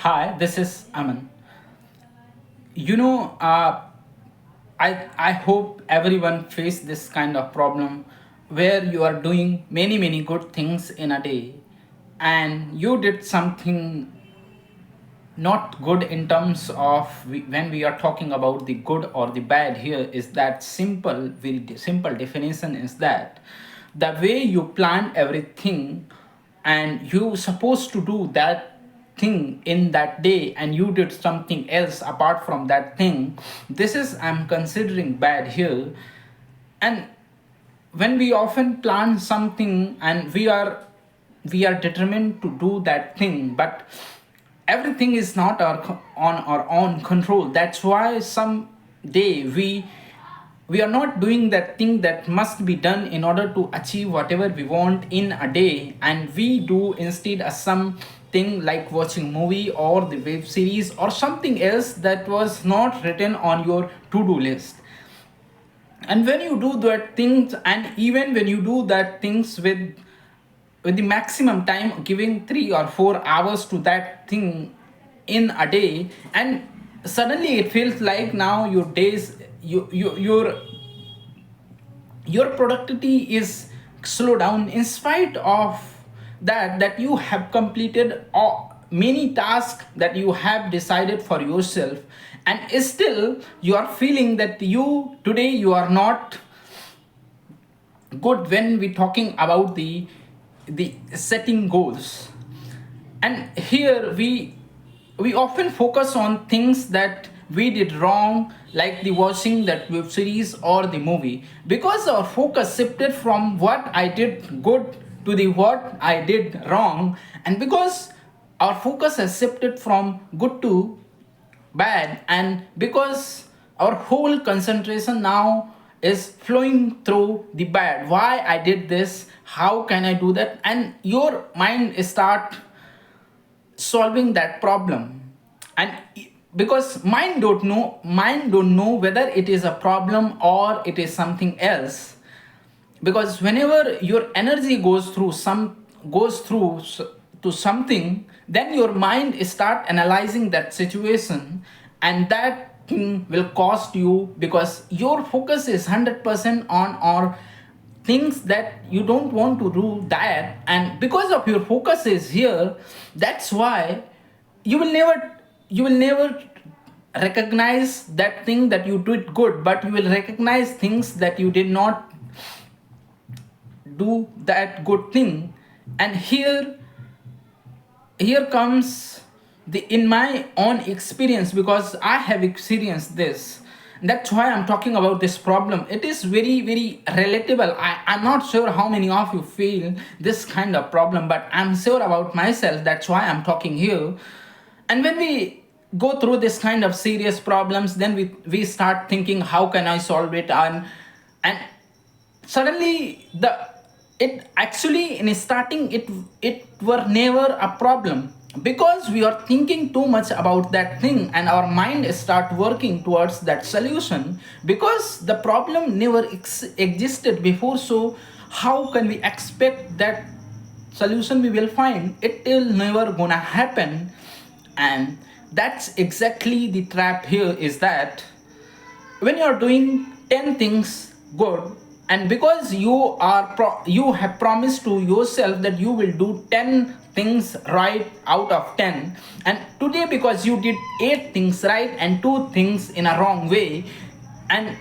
Hi, this is Aman. You know, I hope everyone face this kind of problem where you are doing many good things in a day, and you did something not good in terms of when we are talking about the good or the bad. Here is that simple, simple definition is that the way you plan everything and you supposed to do that thing in that day and you did something else apart from that thing, this is I'm considering bad here. And when we often plan something and we are determined to do that thing, but everything is not on our own control. That's why some day we are not doing that thing that must be done in order to achieve whatever we want in a day, and we do instead a something like watching movie or the web series or something else that was not written on your to-do list. And when you do that things, and even when you do that things with the maximum time giving 3 or 4 hours to that thing in a day, and suddenly it feels like now your days your productivity is slow down in spite of that you have completed many tasks that you have decided for yourself, and still you are feeling that you today you are not good when we talking about the setting goals. And here we often focus on things that we did wrong, like the watching that web series or the movie, because our focus shifted from what I did good to the what I did wrong. And because our focus has shifted from good to bad, and because our whole concentration now is flowing through the bad, why I did this, how can I do that, and your mind start solving that problem. And because mind don't know whether it is a problem or it is something else, because whenever your energy goes through to something, then your mind start analyzing that situation, and that thing will cost you because your focus is 100% on or things that you don't want to do that. And because of your focus is here, that's why you will never you will never recognize that thing that you did good, but you will recognize things that you did not do that good thing. And here comes the in my own experience, because I have experienced this. That's why I'm talking about this problem. It is very relatable. I'm not sure how many of you feel this kind of problem, but I'm sure about myself. That's why I'm talking here. And when we go through this kind of serious problems, then we start thinking how can I solve it. And suddenly the it actually in starting it were never a problem, because we are thinking too much about that thing and our mind start working towards that solution, because the problem never existed before. So how can we expect that solution we will find? It will never gonna happen. And that's exactly the trap here, is that when you're doing 10 things good, and because you have promised to yourself that you will do 10 things right out of 10, and today because you did 8 things right and 2 things in a wrong way, and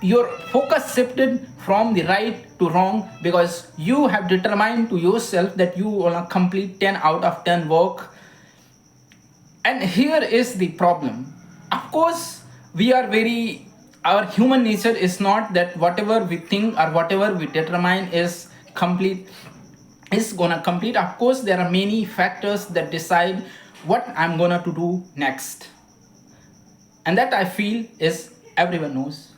your focus shifted from the right to wrong, because you have determined to yourself that you want to complete 10 out of 10 work. And here is the problem. Of course, we are very, our human nature is not that whatever we think or whatever we determine is gonna complete. Of course, there are many factors that decide what I'm gonna to do next. And that I feel is everyone knows.